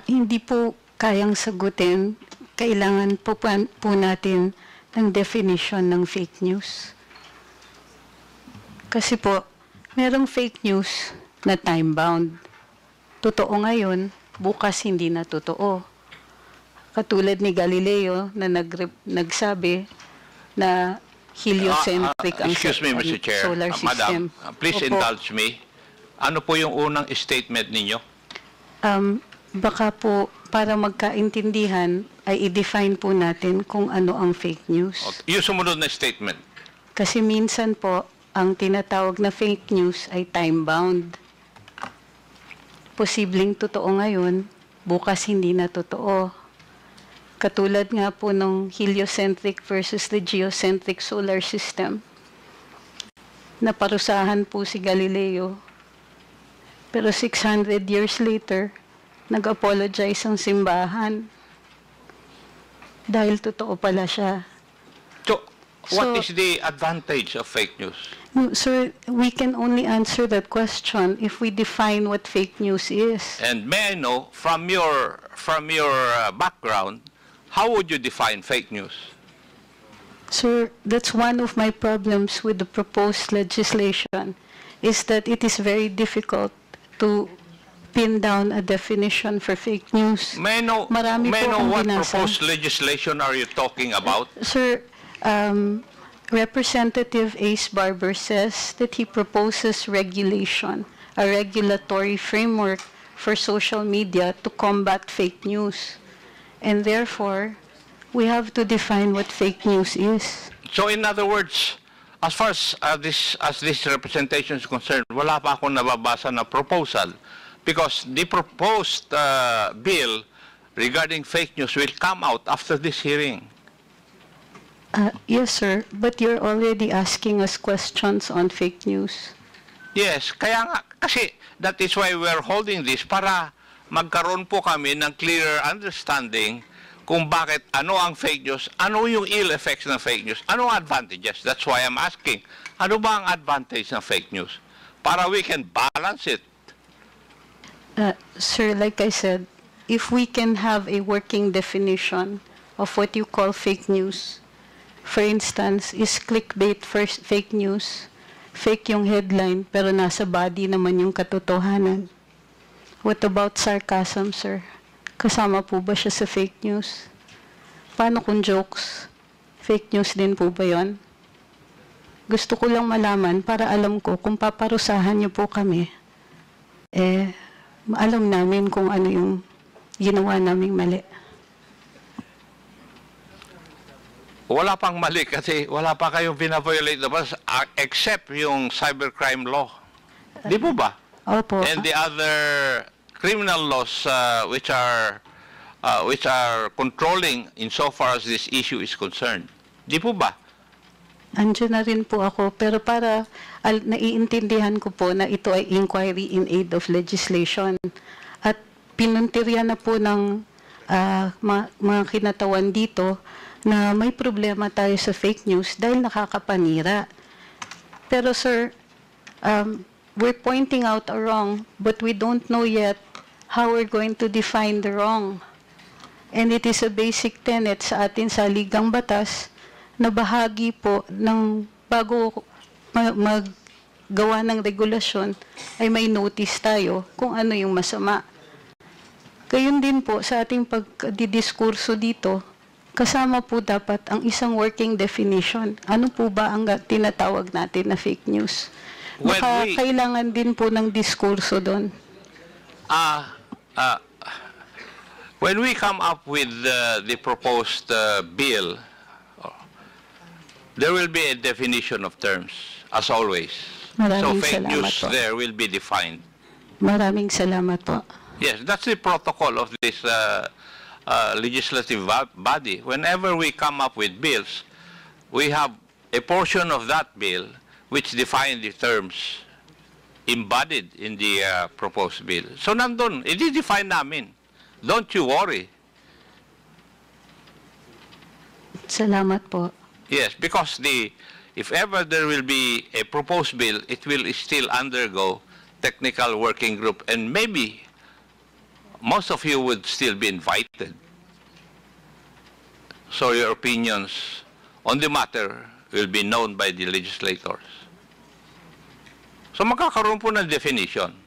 Hindi po kayang sagutin. Kailangan po natin ng definition ng fake news. Kasi po, merong fake news na time-bound. Totoo ngayon, bukas hindi na totoo. Katulad ni Galileo na nagsabi na heliocentric ang Excuse me, Mr. Chair. solar system. Madam, please Opo. indulge me. Ano po yung unang statement ninyo? Baka po para magkaintindihan ay i-define po natin kung ano ang fake news. Yung sumunod na statement. Kasi minsan po, ang tinatawag na fake news ay time-bound. Posibleng totoo ngayon, bukas hindi na totoo. Katulad nga po ng heliocentric versus the geocentric solar system. Naparusahan po si Galileo. Pero 600 years later, nag-apologize ang simbahan. Dahil totoo pala siya. So, what So- is the advantage of fake news? No, sir, we can only answer that question if we define what fake news is. And may I know, from your background, how would you define fake news? Sir, that's one of my problems with the proposed legislation, is that it is very difficult to pin down a definition for fake news. May I know, Marami may I po know akong what binasa. proposed legislation are you talking about? Sir, Representative Ace Barber says that he proposes regulation, a regulatory framework for social media to combat fake news. And therefore, we have to define what fake news is. So in other words, as far as this representation is concerned, wala pa akong nababasa na proposal because the proposed bill regarding fake news will come out after this hearing. Yes, sir, but you're already asking us questions on fake news. Yes, kaya nga, kasi that is why we're holding this para magkaroon po kami ng clearer understanding kung bakit ano ang fake news, ano yung ill effects ng fake news, ano ang advantages. That's why I'm asking, ano ba ang advantage ng fake news? Para we can balance it. Sir, like I said, if we can have a working definition of what you call fake news, for instance, is clickbait first fake news, fake yung headline pero nasa body naman yung katotohanan. What about sarcasm, sir? Kasama po ba siya sa fake news? Paano kung jokes? Fake news din po ba yun? Gusto ko lang malaman para alam ko kung paparusahan niyo po kami, alam namin kung ano yung ginawa naming mali. Wala pang mali kasi wala pa kayong bina-violate na ba except yung cybercrime law. Di po ba? Opo. And the other criminal laws which are controlling insofar as this issue is concerned. Di po ba? Andiyan na rin po ako, pero para naiintindihan ko po na ito ay inquiry in aid of legislation. At pinuntirya na po ng mga kinatawan dito na may problema tayo sa fake news dahil nakakapanira. Pero sir, we're pointing out a wrong, but we don't know yet how we're going to define the wrong. And it is a basic tenet sa atin sa Ligang Batas na bahagi po ng bago maggawa ng regulasyon ay may notice tayo kung ano yung masama. Gayun din po sa ating pagdidiskurso dito, kasama po dapat ang isang working definition. Ano po ba ang tinatawag natin na fake news? Baka kailangan din po ng diskurso doon. When we come up with the proposed bill, there will be a definition of terms, as always. So Maraming fake salamat news po. there will be defined. Maraming salamat po. Yes, that's the protocol of this legislative body. Whenever we come up with bills, we have a portion of that bill which define the terms embodied in the proposed bill. So nandun, i-define namin. Don't you worry. Salamat po. Yes, because if ever there will be a proposed bill, it will still undergo technical working group and maybe most of you would still be invited. So your opinions on the matter will be known by the legislators. So magkakaroon po ng definition.